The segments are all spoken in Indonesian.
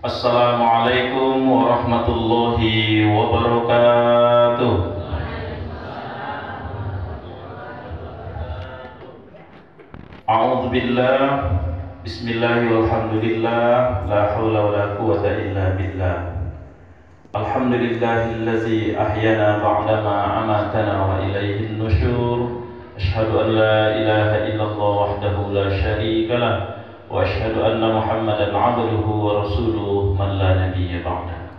Assalamualaikum warahmatullahi wabarakatuh. A'udzu billah. Bismillah walhamdulillah, la haula wala quwwata illa billah. Alhamdulillahillazi ahyana ba'dama amatana wa ilaihin nusyur. Asyhadu an la ilaha illallah wahdahu la syarika lah wa asyhadu anna Muhammadan 'abduhu wa rasuluhu man la nabiyya ba'da.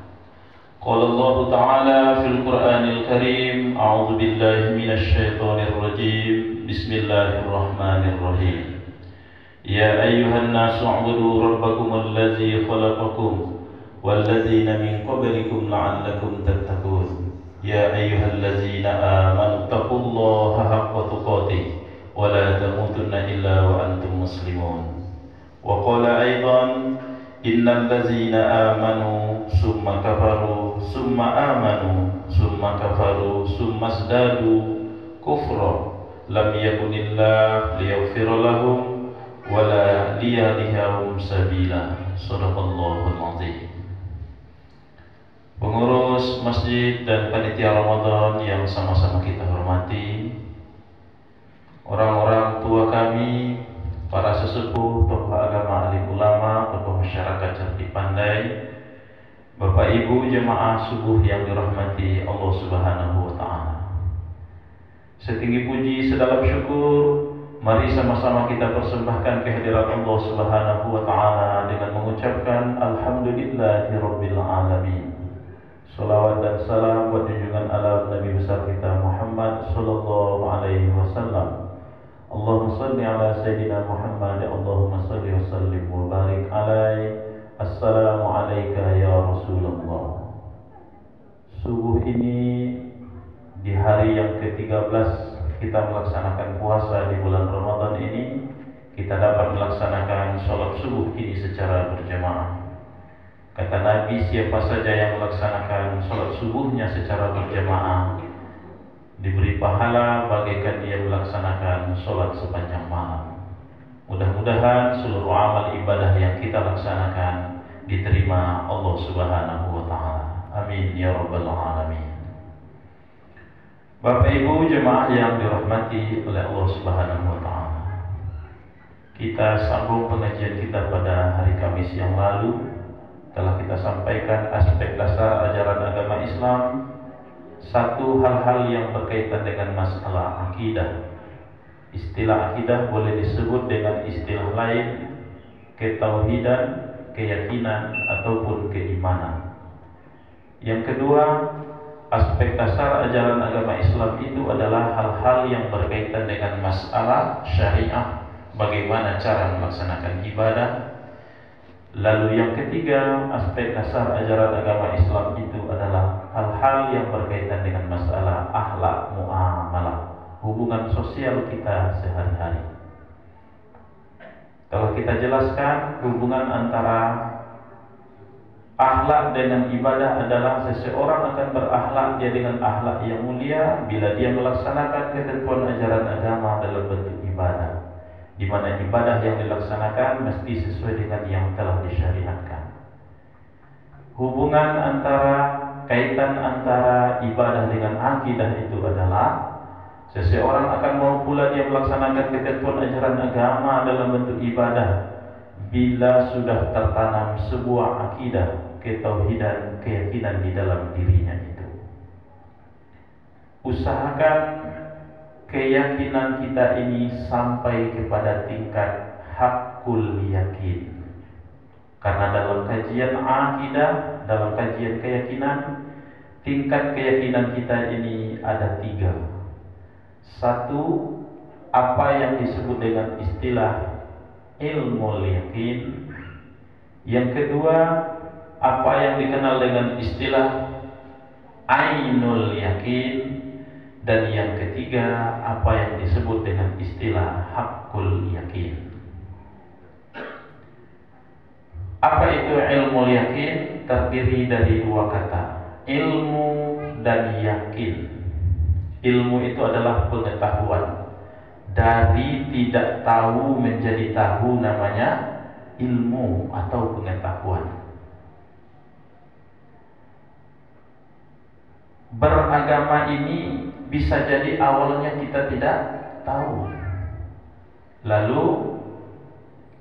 Qala Allah Ta'ala fil Qur'anil Karim, a'udzu billahi minasy syaithanir rajim. Bismillahirrahmanirrahim. Ya ayyuhan nasu 'budu rabbakumul ladzi khalaqakum walladzina min qablikum la'allakum tattaqun. Ya ayyuhalladzina amanu taqullaha haqqa tuqatih wa la tamutunna illa wa antum muslimun. Wa qala aidan innal ladzina amanu summa kafaru summa amanu summa kafaru summa zdadu kufra lam yakunillah liyaghfira lahum wala liyahdihum sabila. Shadaqallahul azim. Pengurus masjid dan panitia Ramadan yang sama-sama kita hormati, orang-orang tua kami, para sesepuh, tokoh agama, alim ulama, tokoh masyarakat cerdik pandai, Bapak Ibu jemaah subuh yang dirahmati Allah Subhanahu wa Ta'ala. Setinggi puji, sedalam syukur, mari sama-sama kita persembahkan kehadirat Allah Subhanahu wa Ta'ala dengan mengucapkan Alhamdulillahirabbil alamin. Salawat dan salam buat junjungan ala Nabi besar kita Muhammad sallallahu alaihi wasallam. Allahumma salli ala sayyidina Muhammad, Allahumma salli wa sallim wa barik alaihi. Assalamu alayka ya Rasulullah. Subuh ini di hari yang ke-13 kita melaksanakan puasa di bulan Ramadan ini, kita dapat melaksanakan sholat subuh ini secara berjamaah. Kata Nabi, siapa saja yang melaksanakan sholat subuhnya secara berjamaah diberi pahala bagaikan dia melaksanakan sholat sepanjang malam. Mudah-mudahan seluruh amal ibadah yang kita laksanakan diterima Allah Subhanahu wa Ta'ala. Amin ya rabbal alamin. Bapak Ibu jemaah yang dirahmati oleh Allah Subhanahu wa Ta'ala, kita sambung pengajian kita pada hari Kamis yang lalu. Telah kita sampaikan aspek dasar ajaran agama Islam, satu hal-hal yang berkaitan dengan masalah akidah. Istilah akidah boleh disebut dengan istilah lain, ketauhidan, keyakinan, ataupun keimanan. Yang kedua, aspek dasar ajaran agama Islam itu adalah hal-hal yang berkaitan dengan masalah syariah, bagaimana cara melaksanakan ibadah. Lalu yang ketiga, aspek dasar ajaran agama Islam itu adalah hal-hal yang berkaitan dengan masalah akhlak muamalah, hubungan sosial kita sehari-hari. Kalau kita jelaskan hubungan antara akhlak dengan ibadah adalah seseorang akan berakhlak dia dengan akhlak yang mulia bila dia melaksanakan ketentuan ajaran agama dalam bentuk ibadah, di mana ibadah yang dilaksanakan mesti sesuai dengan yang telah disyariatkan. Hubungan kaitan antara ibadah dengan akidah itu adalah seseorang akan mau pula dia melaksanakan ketentuan ajaran agama dalam bentuk ibadah bila sudah tertanam sebuah akidah, ketauhidan, keyakinan di dalam dirinya itu. Usahakan keyakinan kita ini sampai kepada tingkat hakul yakin. Karena dalam kajian akidah, dalam kajian keyakinan, tingkat keyakinan kita ini ada 3. Satu, apa yang disebut dengan istilah ilmu yakin. Yang kedua, apa yang dikenal dengan istilah ainul yakin. Dan yang ketiga, apa yang disebut dengan istilah hakul yakin. Apa itu ilmu yakin? Terdiri dari 2 kata, ilmu dan yakin. Ilmu itu adalah pengetahuan. Dari tidak tahu menjadi tahu namanya ilmu atau pengetahuan. beragama ini bisa jadi awalnya kita tidak tahu, lalu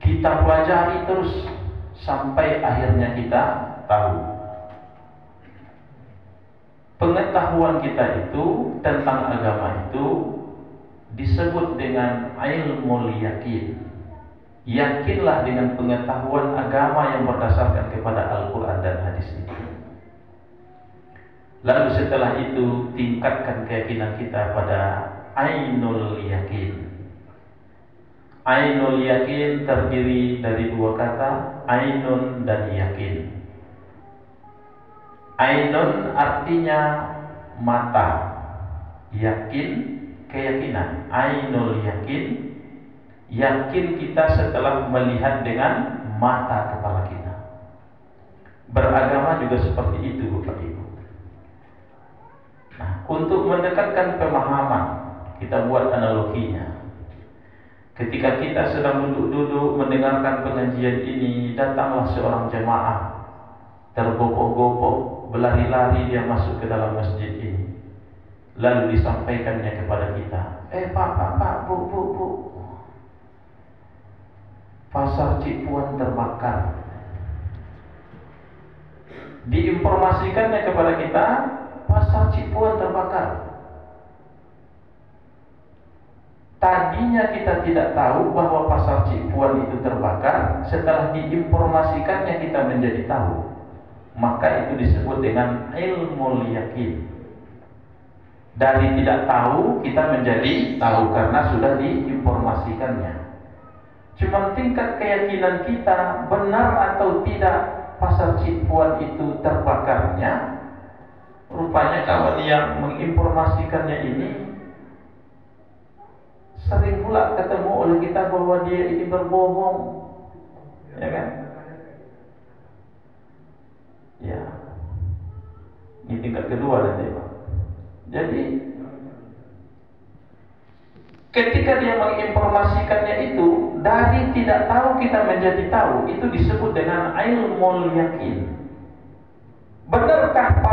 kita pelajari terus sampai akhirnya kita tahu. Pengetahuan kita itu tentang agama itu disebut dengan ilmu yakin. Yakinlah dengan pengetahuan agama yang berdasarkan kepada Al-Quran dan hadis itu. Lalu setelah itu tingkatkan keyakinan kita pada ainul yakin. Ainul yakin terdiri dari dua kata, ainun dan yakin. Ainun artinya mata, yakin keyakinan. Ainul yakin, yakin kita setelah melihat dengan mata kepala kita. Beragama juga seperti itu, Bapak Ibu. Nah, untuk mendekatkan pemahaman, kita buat analoginya. Ketika kita sedang duduk-duduk mendengarkan pengajian ini, datanglah seorang jemaah, tergopok-gopok, berlari-lari dia masuk ke dalam masjid ini. Lalu disampaikannya kepada kita, Pak, Bu, pasar Cipuan terbakar. Diinformasikannya kepada kita, pasar Cipuan terbakar. Tadinya kita tidak tahu bahwa pasar Cipuan itu terbakar. Setelah diinformasikannya kita menjadi tahu. Maka itu disebut dengan ilmu yakin. Dari tidak tahu kita menjadi tahu karena sudah diinformasikannya. Cuma tingkat keyakinan kita benar atau tidak pasar Cipuan itu terbakarnya. Rupanya kawan yang menginformasikannya ini sering pula ketemu oleh kita bahwa dia ini berbohong, ya kan? Ya, ini tingkat kedua nanti, Pak. Jadi ketika dia menginformasikannya itu dari tidak tahu kita menjadi tahu, itu disebut dengan ilmu yakin. Benarkah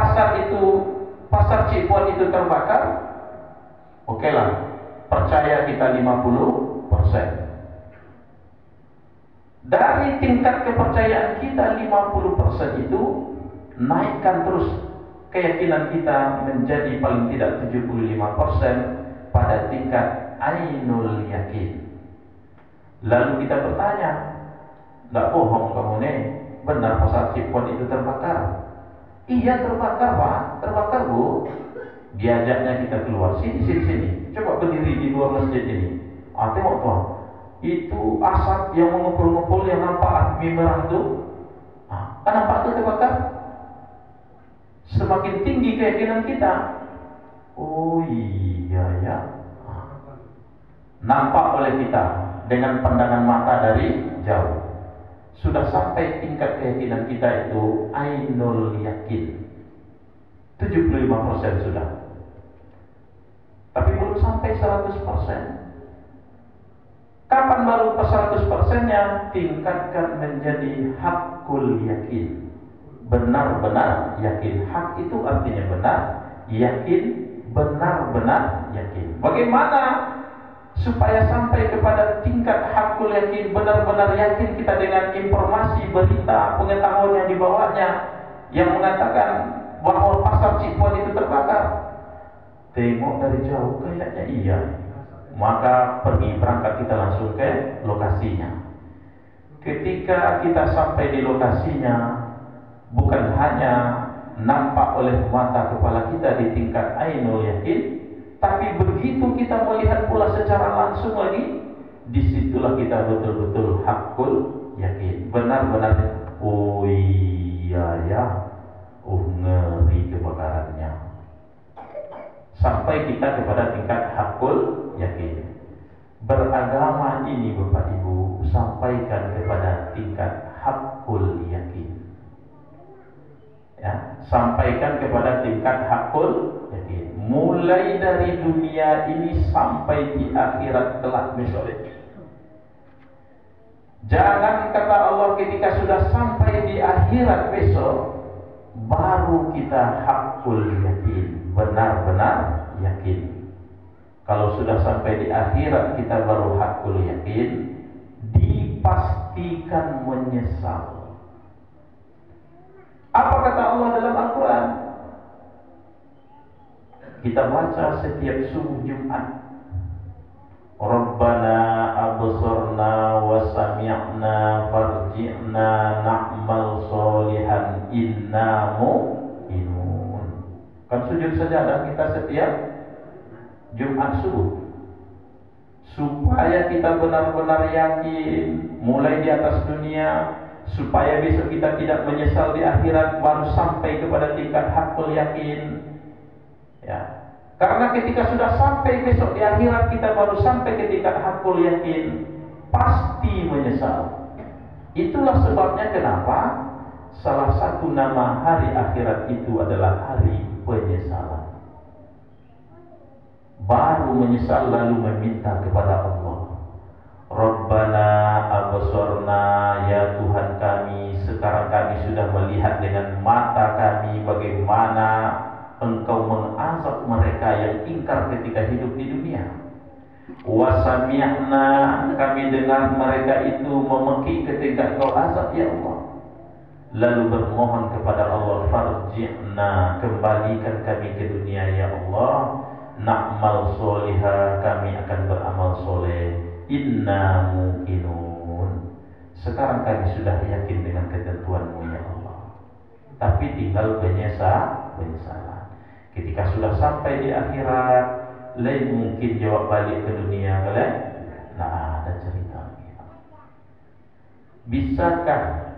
pasar Cipuan itu terbakar? Oke lah, percaya kita 50%. Dari tingkat kepercayaan kita 50% itu, naikkan terus keyakinan kita menjadi paling tidak 75% pada tingkat ainul yakin. Lalu kita bertanya, enggak bohong kamu nih, benar pasar Cipuan itu terbakar? Iya terbakar, Pak, terbakar, Bu. Diajaknya kita keluar, sini, coba berdiri di luar masjid ini. Tengok tuh, itu asap yang mengepul-ngepul yang nampak api merah tuh. Kan nampak tuh terbakar? Semakin tinggi keyakinan kita, oh iya ya, nampak oleh kita dengan pandangan mata dari jauh. Sudah sampai tingkat keyakinan kita itu ainul yakin, 75% sudah. Tapi belum sampai 100%. Kapan baru 100%-nya? Tingkatkan menjadi hakul yakin, benar-benar yakin. Hak itu artinya benar, yakin benar-benar yakin. Bagaimana supaya sampai kepada tingkat hakul yakin, benar-benar yakin kita dengan informasi, berita, pengetahuan yang dibawanya yang mengatakan bahwa pasar Cipuan itu terbakar? Tengok dari jauh, kayaknya iya. Maka berangkat kita langsung ke lokasinya. Ketika kita sampai di lokasinya, bukan hanya nampak oleh mata kepala kita di tingkat ainul yakin, tapi begitu kita melihat pula secara langsung lagi, disitulah kita betul-betul hakul yakin, benar-benar oh iya ya, ngeri kebakarannya. Sampai kita kepada tingkat hakul yakin. Beragama ini Bapak Ibu sampaikan kepada tingkat hakul yakin. Ya, sampaikan kepada tingkat hakul yakin. Mulai dari dunia ini sampai di akhirat kelak besok. Jangan kata Allah ketika sudah sampai di akhirat besok baru kita hak hakul yakin, benar-benar yakin. Kalau sudah sampai di akhirat kita baru hakul yakin, dipastikan menyesal. Apa kata Allah dalam Al-Quran? Kita baca setiap subuh Jumat. Rabbana absarna wa sami'na farji'na na'mal solihan inna mu'minun. Kan sujud sajadah kita setiap Jumat subuh, supaya kita benar-benar yakin mulai di atas dunia, supaya besok kita tidak menyesal di akhirat, baru sampai kepada tingkat hakul yakin. Ya. Karena ketika sudah sampai besok di akhirat, kita baru sampai ke tingkat hakul yakin, pasti menyesal. Itulah sebabnya kenapa salah satu nama hari akhirat itu adalah hari penyesalan. Baru menyesal lalu meminta kepada Allah, Rabbana absarna, ya Tuhan kami, sekarang kami sudah melihat dengan mata kami bagaimana Engkau mengazab mereka yang ingkar ketika hidup di dunia. Wasami'na, kami dengar mereka itu memekik ketika Engkau azab ya Allah. Lalu bermohon kepada Allah, farji'na, kembalikan kami ke dunia ya Allah. Na'mal soliha, kami akan beramal soleh. Inna muqinun, sekarang kami sudah yakin dengan ketentuan-Mu ya Allah. Tapi tinggal penyesalan. Ketika sudah sampai di akhirat, lain mungkin jawab balik ke dunia, boleh? Nah, ada cerita. Bisakah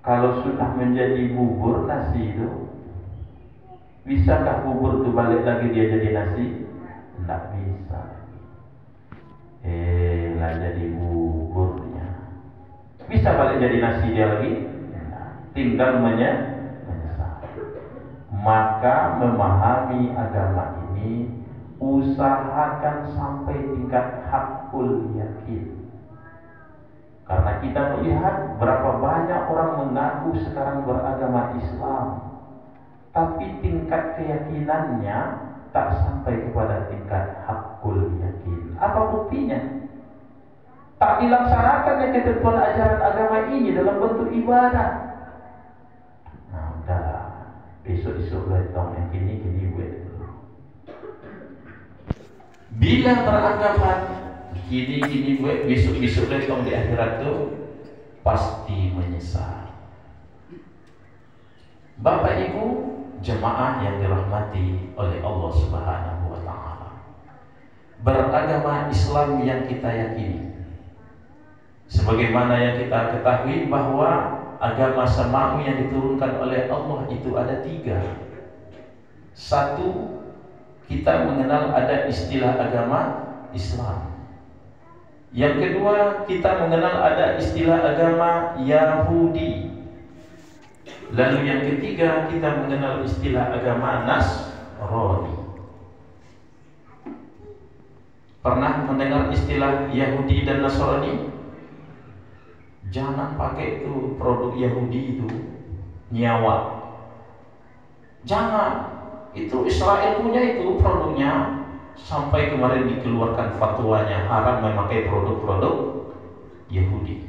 kalau sudah menjadi bubur nasi itu, bisakah bubur itu balik lagi dia jadi nasi? Tidak bisa. Lah jadi buburnya. Bisa balik jadi nasi dia lagi? Nah, tinggal menyesal. Maka memahami agama ini, usahakan sampai tingkat hakul yakin. Karena kita melihat berapa banyak orang mengaku sekarang beragama Islam, tapi tingkat keyakinannya tak sampai kepada tingkat hakul yakin. Apa buktinya? Tak dilaksanakannya ketentuan ajaran agama ini dalam bentuk ibadah. Nah, udah besok-besok letong yang kini buat. Bila beranggapan kini buat, besok-besok letong di akhirat tu pasti menyesal. Bapak Ibu jemaah yang dirahmati oleh Allah Subhanahu wa taala, beragama Islam yang kita yakini, sebagaimana yang kita ketahui bahwa agama samawi yang diturunkan oleh Allah itu ada 3. 1, kita mengenal ada istilah agama Islam. Yang kedua, kita mengenal ada istilah agama Yahudi. Lalu yang ketiga, kita mengenal istilah agama Nasrani. Pernah mendengar istilah Yahudi dan Nasrani? Jangan pakai itu produk Yahudi itu nyawa. Jangan. Itu Israel punya itu produknya. Sampai kemarin dikeluarkan fatwanya haram memakai produk-produk Yahudi.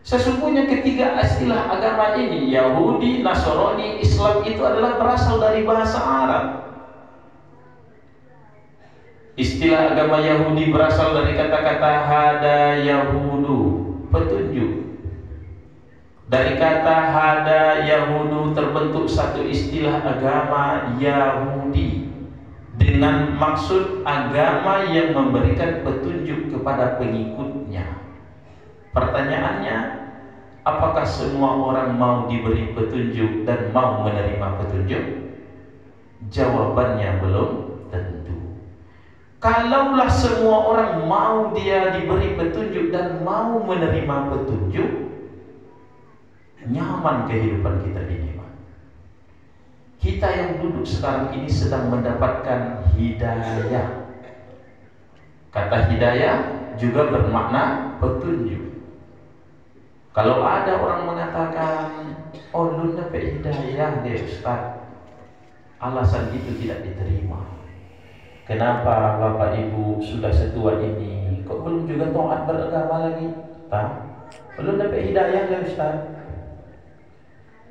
Sesungguhnya ketiga istilah agama ini, Yahudi, Nasrani, Islam, itu adalah berasal dari bahasa Arab. Istilah agama Yahudi berasal dari kata-kata hada Yahudu, petunjuk. Dari kata hada Yahudu terbentuk satu istilah agama Yahudi dengan maksud agama yang memberikan petunjuk kepada pengikutnya. Pertanyaannya, apakah semua orang mau diberi petunjuk dan mau menerima petunjuk? Jawabannya belum tentu. Kalaulah semua orang mau dia diberi petunjuk dan mau menerima petunjuk, nyaman kehidupan kita ini, Pak. Kita yang duduk sekarang ini sedang mendapatkan hidayah. Kata hidayah juga bermakna petunjuk. Kalau ada orang mengatakan, oh lu dapat hidayah deh Ustaz, alasan itu tidak diterima. Kenapa Bapak Ibu sudah setua ini kok belum juga taat beragama lagi? Belum dapat hidayah deh Ustaz.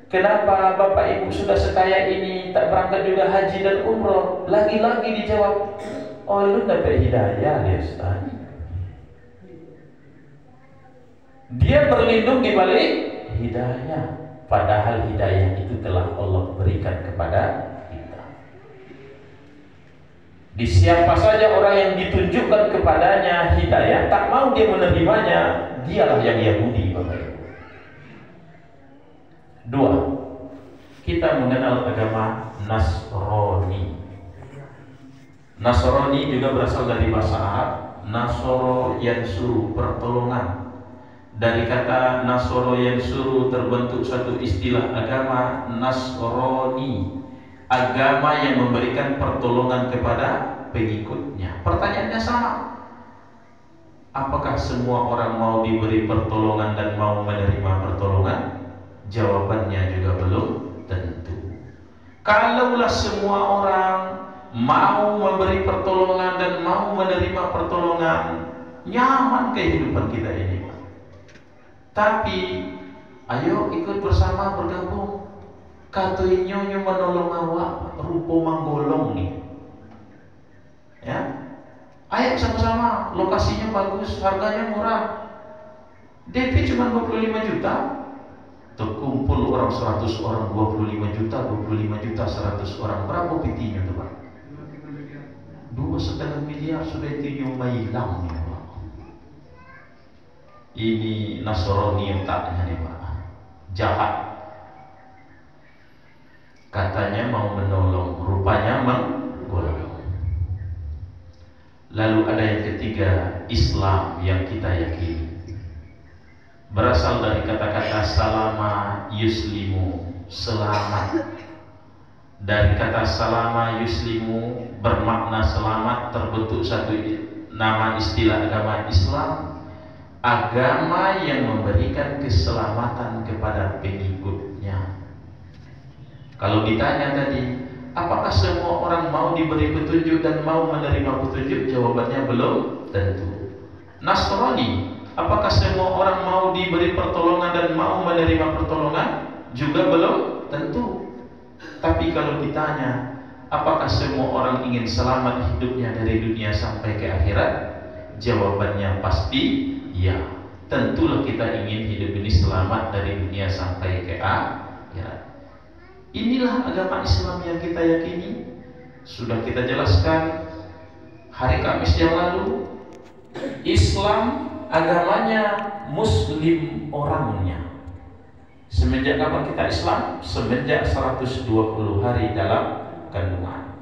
Kenapa Bapak Ibu sudah sekaya ini tak berangkat juga haji dan umroh? Lagi-lagi dijawab, oh lu dapat hidayah deh Ustaz. Dia berlindung di balik hidayah, padahal hidayah itu telah Allah berikan kepada kita. Di siapa saja orang yang ditunjukkan kepadanya hidayah, tak mau dia menerimanya, dialah yang Yahudi, Bapak Ibu. 2. Kita mengenal agama Nasrani. Nasrani juga berasal dari bahasa Arab, Nasoro yansuru, pertolongan. Dari kata Nasoro yansuru terbentuk suatu istilah agama Nasrani, agama yang memberikan pertolongan kepada pengikutnya. Pertanyaannya sama, apakah semua orang mau diberi pertolongan dan mau menerima pertolongan? Jawabannya juga belum tentu. Kalaulah semua orang mau memberi pertolongan dan mau menerima pertolongan, nyaman kehidupan kita ini. Tapi ayo ikut bersama bergabung. Katui nyonyo menolong awak rupo manggolong nih. Ya. Ayo sama-sama, lokasinya bagus, harganya murah. DP cuma 25 juta. Terkumpul orang 100 orang, 25 juta, 25 juta 100 orang. Berapa pitinya tuh, Pak? 2,5 miliar sudah itu hilang ya. Ini Nasrani yang taknya nih Pak, jahat. Katanya mau menolong, rupanya menggolong. Lalu ada yang ketiga, Islam yang kita yakini. Berasal dari kata-kata salama yuslimu, selamat. Dari kata salama yuslimu bermakna selamat, terbentuk satu nama istilah agama Islam, agama yang memberikan keselamatan kepada pengikutnya. Kalau ditanya tadi, apakah semua orang mau diberi petunjuk dan mau menerima petunjuk? Jawabannya belum tentu. Nasrani, apakah semua orang mau diberi pertolongan dan mau menerima pertolongan? Juga belum tentu. Tapi kalau ditanya, apakah semua orang ingin selamat hidupnya dari dunia sampai ke akhirat? Jawabannya pasti ya, tentulah kita ingin hidup ini selamat dari dunia sampai ke akhirat. Inilah agama Islam yang kita yakini. Sudah kita jelaskan hari Kamis yang lalu. Islam agamanya Muslim orangnya. Semenjak kapan kita Islam? Semenjak 120 hari dalam kandungan.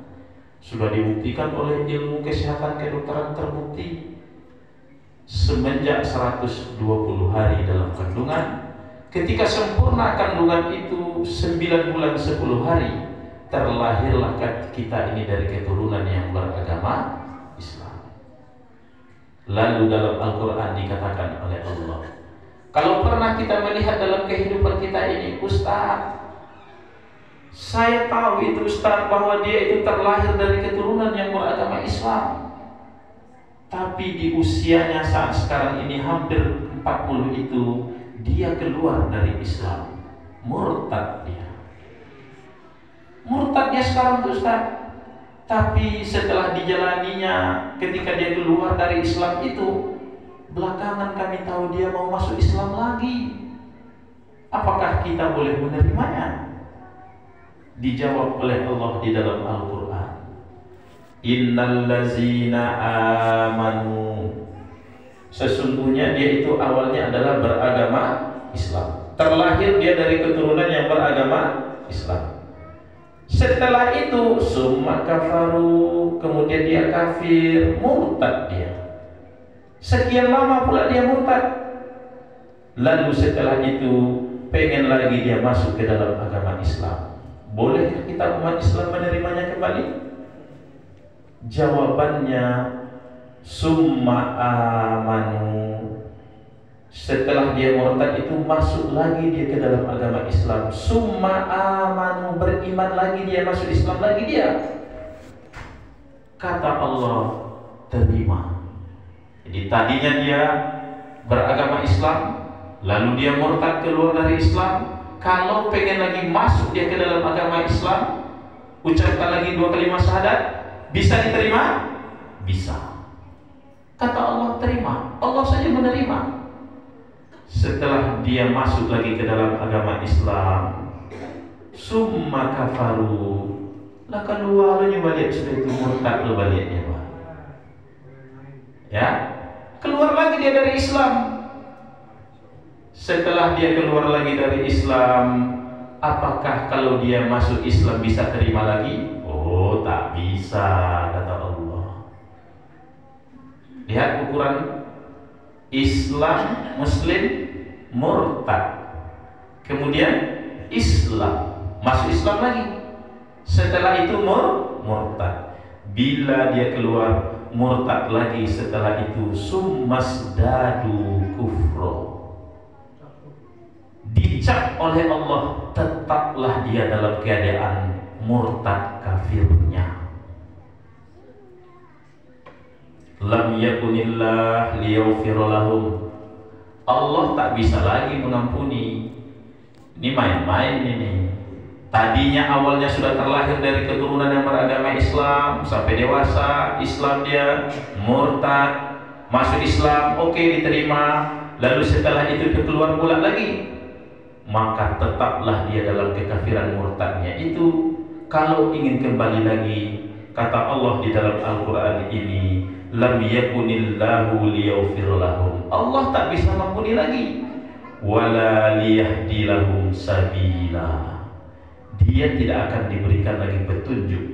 Sudah dibuktikan oleh ilmu kesehatan kedokteran, terbukti. Semenjak 120 hari dalam kandungan, ketika sempurna kandungan itu 9 bulan 10 hari, terlahirlah kita ini dari keturunan yang beragama Islam. Lalu dalam Al-Quran dikatakan oleh Allah, kalau pernah kita melihat dalam kehidupan kita ini, Ustaz, saya tahu itu Ustaz bahwa dia itu terlahir dari keturunan yang beragama Islam, tapi di usianya saat sekarang ini hampir 40 itu dia keluar dari Islam, murtad dia. Murtad dia sekarang tuh Ustaz. Tapi setelah dijalaninya, ketika dia keluar dari Islam itu, belakangan kami tahu dia mau masuk Islam lagi. Apakah kita boleh menerimanya? Dijawab oleh Allah di dalam Al-Quran, innal ladzina amanu, sesungguhnya dia itu awalnya adalah beragama Islam, terlahir dia dari keturunan yang beragama Islam. Setelah itu summa kafaru, kemudian dia kafir, murtad dia. Sekian lama pula dia murtad. Lalu setelah itu pengen lagi dia masuk ke dalam agama Islam. Bolehkah kita umat Islam menerimanya kembali? Jawabannya summa amanu, Setelah dia murtad itu masuk lagi dia ke dalam agama Islam. Summa amanu, beriman lagi dia, masuk Islam lagi dia. Kata Allah, terima. Jadi tadinya dia beragama Islam, lalu dia murtad keluar dari Islam. Kalau pengen lagi masuk dia ke dalam agama Islam, ucapkan lagi 2 kalimat syahadat, bisa diterima? Bisa. Kata Allah, terima. Allah saja menerima. Setelah dia masuk lagi ke dalam agama Islam, summa kafaru, lah keluar lu balik sudah itu murtad lu baliknya, Pak. Ya, keluar lagi dia dari Islam. Setelah dia keluar lagi dari Islam, apakah kalau dia masuk Islam bisa terima lagi? Oh, tak bisa, kata Allah. Lihat ukuran Islam, Muslim, murtad. Kemudian Islam, masuk Islam lagi. Setelah itu murtad. Bila dia keluar murtad lagi setelah itu, summasdadu kufro, dicap oleh Allah, tetaplah dia dalam keadaan murtad kafirnya. Lam yakunillah liyaghfira lahum, Allah tak bisa lagi mengampuni. Ini main-main ini. Tadinya awalnya sudah terlahir dari keturunan yang beragama Islam, sampai dewasa Islam dia, murtad, masuk Islam, oke, diterima. Lalu setelah itu dia keluar pula lagi, maka tetaplah dia dalam kekafiran murtadnya itu. Kalau ingin kembali lagi, kata Allah di dalam Al-Quran ini, lam yakunillahu liyaghfir lahum, Allah tak bisa mengampuni lagi, wala liyahdi lahum sabila, dia tidak akan diberikan lagi petunjuk,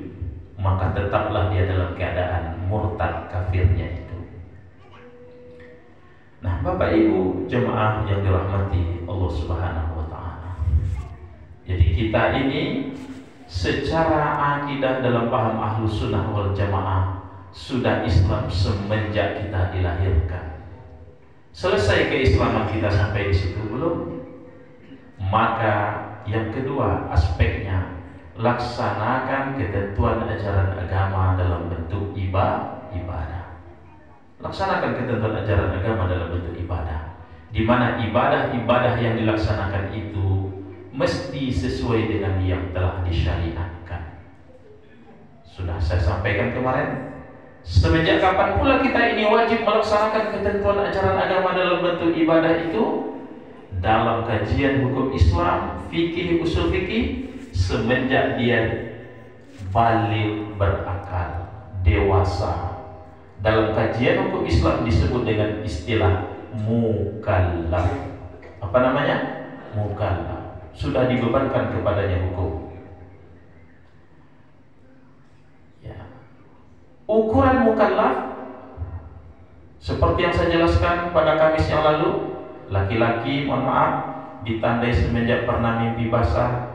maka tetaplah dia dalam keadaan murtad kafirnya itu. Nah, Bapak Ibu jemaah yang dirahmati Allah Subhanahu wa taala. Jadi kita ini secara akidah dalam paham Ahlus Sunnah wal Jamaah sudah Islam semenjak kita dilahirkan. Selesai keislaman kita sampai di situ belum? Maka yang kedua aspeknya, laksanakan ketentuan ajaran agama dalam bentuk ibadah. Laksanakan ketentuan ajaran agama dalam bentuk ibadah, di mana ibadah yang dilaksanakan itu mesti sesuai dengan yang telah disyariatkan. Sudah saya sampaikan kemarin. Semenjak kapan pula kita ini wajib melaksanakan ketentuan ajaran agama dalam bentuk ibadah itu? Dalam kajian hukum Islam, fikih, usul fikih, semenjak dia balik berakal, dewasa. Dalam kajian hukum Islam disebut dengan istilah mukallaf. Apa namanya? Mukallaf. Sudah dibebankan kepadanya hukum. Ukuran mukallaf seperti yang saya jelaskan pada Kamis yang lalu, laki-laki mohon maaf ditandai semenjak pernah mimpi basah,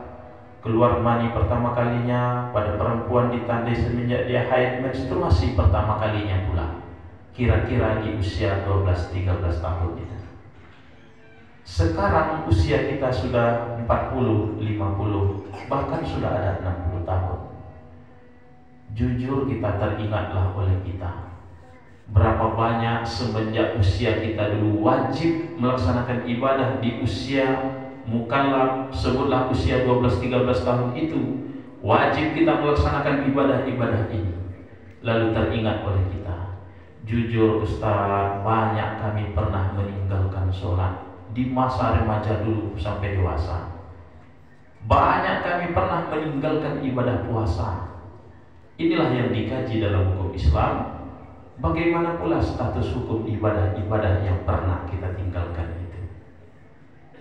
keluar mani pertama kalinya. Pada perempuan ditandai semenjak dia haid menstruasi pertama kalinya pula, kira-kira di usia 12-13 tahun itu. Sekarang usia kita sudah 40, 50, bahkan sudah ada 60 tahun. Jujur kita teringatlah oleh kita, berapa banyak semenjak usia kita dulu wajib melaksanakan ibadah di usia mukallaf, sebutlah usia 12-13 tahun itu, wajib kita melaksanakan ibadah-ibadah ini. Lalu teringat oleh kita, jujur Ustaz, banyak kami pernah meninggalkan sholat di masa remaja dulu sampai dewasa. Banyak kami pernah meninggalkan ibadah puasa. Inilah yang dikaji dalam hukum Islam. Bagaimana pula status hukum ibadah-ibadah yang pernah kita tinggalkan itu?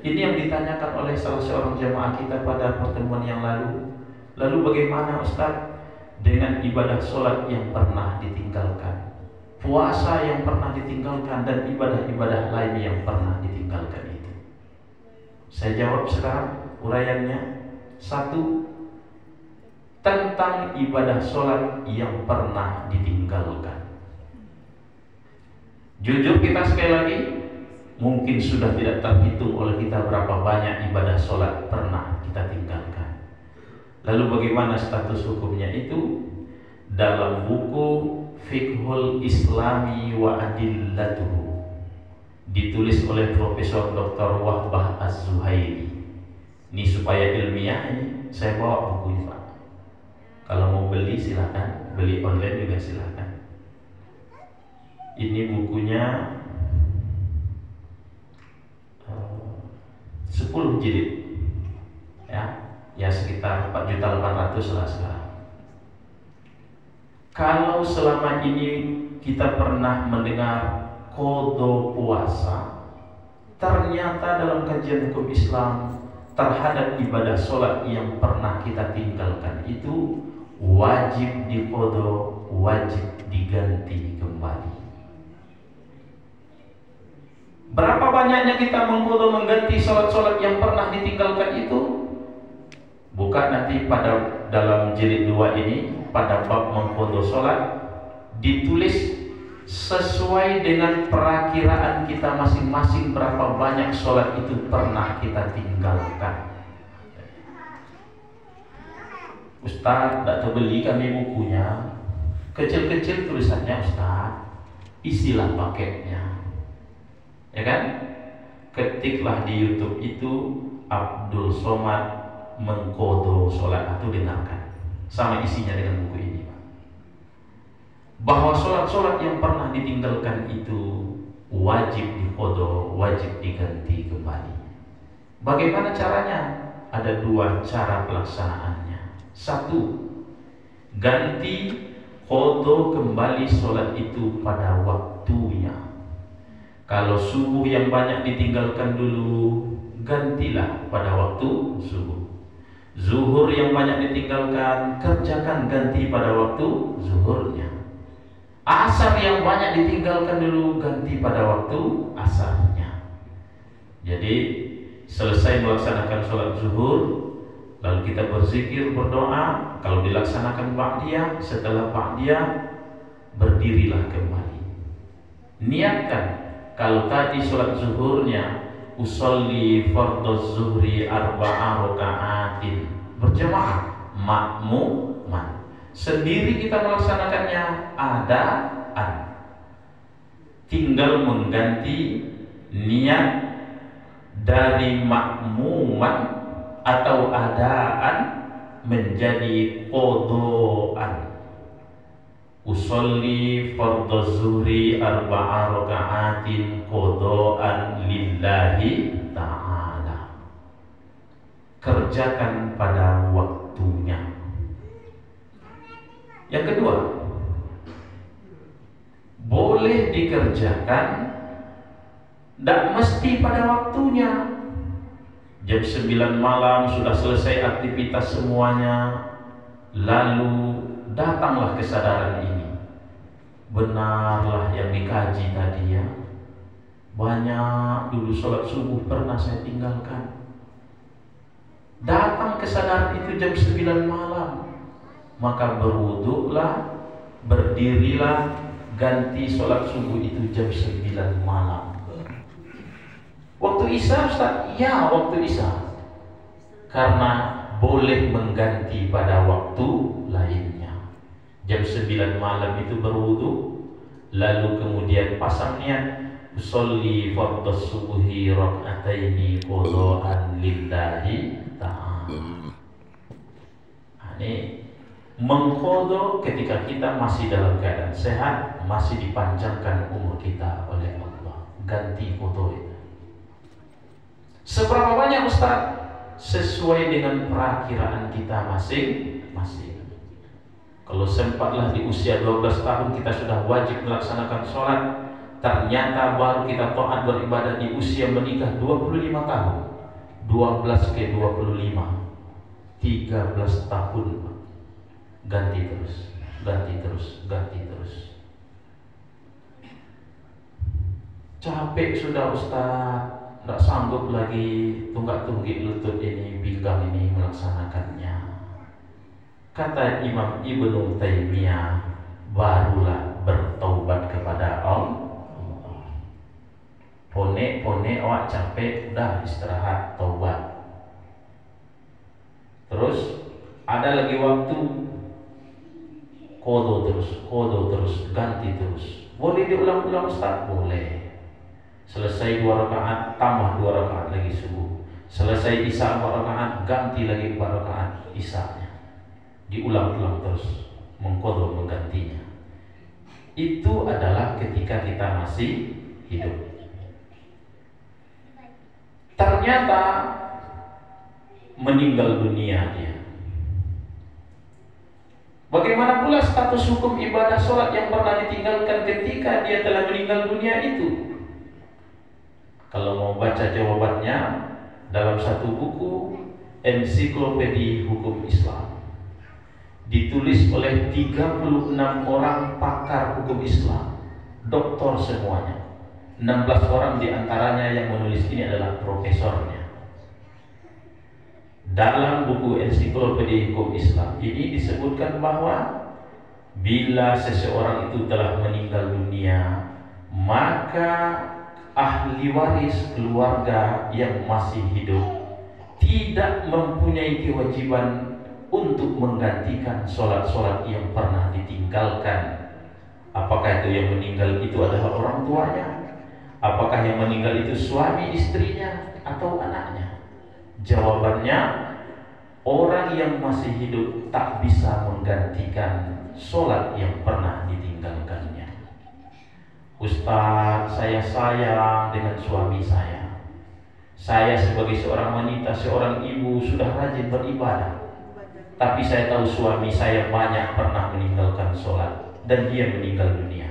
Ini yang ditanyakan oleh salah seorang jamaah kita pada pertemuan yang lalu. Lalu bagaimana Ustaz dengan ibadah sholat yang pernah ditinggalkan, puasa yang pernah ditinggalkan, dan ibadah-ibadah lain yang pernah ditinggalkan itu? Saya jawab sekarang uraiannya. Satu, tentang ibadah sholat yang pernah ditinggalkan. Jujur kita sekali lagi, mungkin sudah tidak terhitung oleh kita berapa banyak ibadah sholat pernah kita tinggalkan. Lalu bagaimana status hukumnya itu? Dalam buku Fiqhul Islami wa Adillatuhu, ditulis oleh Profesor Dr. Wahbah Az-Zuhairi. Ini supaya ilmiah, ini saya bawa bukunya Pak. Kalau mau beli silakan, beli online juga silakan. Ini bukunya 10 jilid, ya sekitar 4.800.000 lah sekarang. Kalau selama ini kita pernah mendengar qada puasa, ternyata dalam kajian hukum Islam terhadap ibadah sholat yang pernah kita tinggalkan itu wajib diqada, wajib diganti kembali. Berapa banyaknya kita mengqada, mengganti sholat-sholat yang pernah ditinggalkan itu? Bukan nanti pada dalam jilid 2 ini, pada bab mengqada sholat, ditulis sesuai dengan perakiraan kita masing-masing berapa banyak sholat itu pernah kita tinggalkan. Ustaz, tidak terbeli kami bukunya, kecil-kecil tulisannya Ustaz, isilah paketnya, ya kan? Ketiklah di YouTube itu Abdul Somad mengqada sholat, atau dengarkan sama isinya dengan buku ini, bahwa sholat-sholat yang pernah ditinggalkan itu wajib diqada, wajib diganti kembali. Bagaimana caranya? Ada 2 cara pelaksanaannya. 1, ganti qada kembali sholat itu pada waktunya. Kalau subuh yang banyak ditinggalkan dulu, gantilah pada waktu subuh. Zuhur yang banyak ditinggalkan, kerjakan ganti pada waktu zuhurnya. Asar yang banyak ditinggalkan dulu, ganti pada waktu asarnya. Jadi selesai melaksanakan sholat zuhur, lalu kita berzikir, berdoa. Kalau dilaksanakan ba'diyah, setelah ba'diyah berdirilah kembali. Niatkan, kalau tadi sholat zuhurnya usolli fardhu zuhri 4 raka'atin berjamaah makmuman, sendiri kita melaksanakannya adaan, tinggal mengganti niat dari makmuman atau adaan menjadi qadaan. Usolli fardhu zuhri 4 raka'atin qadaan lillahi ta'ala. Kerjakan pada waktunya. Yang kedua, boleh dikerjakan, tidak mesti pada waktunya. Jam 9 malam sudah selesai aktivitas semuanya, lalu datanglah kesadaran ini. Benarlah yang dikaji tadi ya, banyak dulu sholat subuh pernah saya tinggalkan. Datang kesadaran itu jam 9 malam, maka berwuduklah, berdirilah, ganti sholat subuh itu jam 9 malam. Waktu Isya Ustaz? Ya, waktu Isya. Karena boleh mengganti pada waktu lainnya. Jam 9 malam itu berwudu, lalu kemudian pasang niat usolli fardhu subuhi raka'ataini qadaan lillahi ta'ala. Ini mengqada ketika kita masih dalam keadaan sehat, masih dipanjangkan umur kita oleh Allah. Ganti qada itu. Seberapa banyak Ustaz? Sesuai dengan perakiraan kita masing-masing. Kalau sempatlah di usia 12 tahun kita sudah wajib melaksanakan sholat, ternyata baru kita taat beribadah di usia menikah 25 tahun, 12 ke 25, 13 tahun, ganti terus, ganti terus, ganti terus. Capek sudah Ustaz, tidak sanggup lagi tunggak-tunggik lutut ini, pinggang ini melaksanakannya. Kata Imam Ibnu Taimiyah, barulah bertaubat kepada Allah. Pone awak capek, udah istirahat, taubat. Terus ada lagi waktu kodo terus, ganti terus. Boleh diulang-ulang Ustaz? Boleh. Selesai 2 rakaat, tambah 2 rakaat lagi subuh. Selesai isya 4 rakaat, ganti lagi 4 rakaat isyanya. Diulang-ulang terus, mengkodo menggantinya. Itu adalah ketika kita masih hidup. Ternyata meninggal dunia dia. Bagaimana pula status hukum ibadah sholat yang pernah ditinggalkan ketika dia telah meninggal dunia itu? Kalau mau baca jawabannya dalam satu buku Ensiklopedia Hukum Islam, ditulis oleh 36 orang pakar hukum Islam, doktor semuanya. 16 orang diantaranya yang menulis ini adalah profesornya. Dalam buku Ensiklopedia Hukum Islam ini disebutkan bahwa bila seseorang itu telah meninggal dunia, maka ahli waris keluarga yang masih hidup tidak mempunyai kewajiban untuk menggantikan sholat-sholat yang pernah ditinggalkan. Apakah itu yang meninggal itu adalah orang tuanya? Apakah yang meninggal itu suami istrinya atau anaknya? Jawabannya, orang yang masih hidup tak bisa menggantikan sholat yang pernah ditinggalkannya. Ustaz, saya sayang dengan suami saya. Saya sebagai seorang wanita, seorang ibu sudah rajin beribadah. Tapi saya tahu suami saya banyak pernah meninggalkan sholat dan dia meninggal dunia.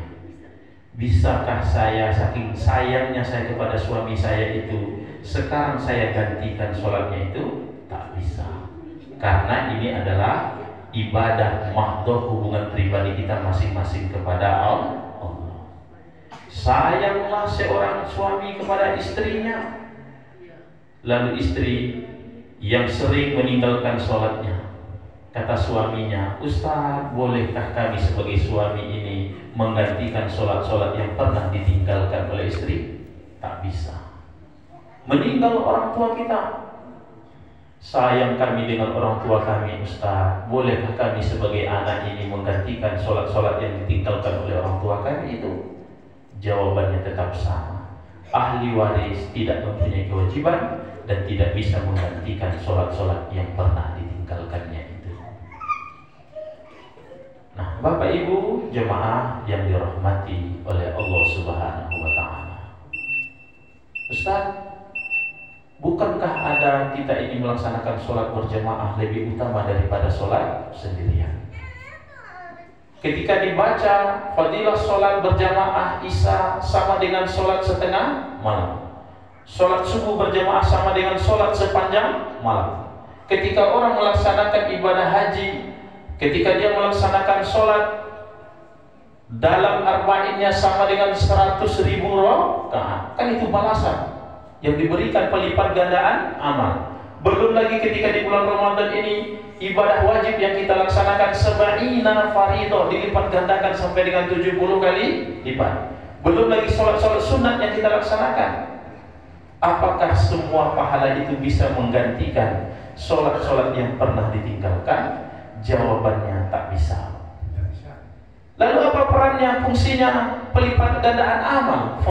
Bisakah saya, saking sayangnya saya kepada suami saya itu, sekarang saya gantikan sholatnya itu? Tak bisa. Karena ini adalah ibadah mahdhah, hubungan pribadi kita masing-masing kepada Allah. Sayanglah seorang suami kepada istrinya, lalu istri yang sering meninggalkan sholatnya, kata suaminya, Ustaz, bolehkah kami sebagai suami ini menggantikan sholat-sholat yang pernah ditinggalkan oleh istri? Tak bisa. Meninggal orang tua kita, sayang kami dengan orang tua kami, Ustaz, bolehkah kami sebagai anak ini menggantikan sholat-sholat yang ditinggalkan oleh orang tua kami itu? Jawabannya tetap sama. Ahli waris tidak mempunyai kewajiban dan tidak bisa menggantikan sholat-sholat yang pernah ditinggalkannya itu. Nah, Bapak Ibu jemaah yang dirahmati oleh Allah Subhanahu wa Ta'ala, Ustaz, bukankah ada kita ini melaksanakan sholat berjamaah lebih utama daripada sholat sendirian? Ketika dibaca fadilah sholat berjamaah isya sama dengan sholat setengah malam, sholat subuh berjamaah sama dengan sholat sepanjang malam. Ketika orang melaksanakan ibadah haji, ketika dia melaksanakan sholat dalam arba'innya sama dengan 100.000 rakaat, kan itu balasan yang diberikan pelipat gandaan amal. Belum lagi ketika di bulan Ramadan ini ibadah wajib yang kita laksanakan sab'ina faridah dilipat gandakan sampai dengan 70 kali lipat. Belum lagi sholat-sholat sunat yang kita laksanakan. Apakah semua pahala itu bisa menggantikan sholat-sholat yang pernah ditinggalkan? Jawabannya tak bisa. Lalu apa perannya, fungsinya pelipat gandaan amal?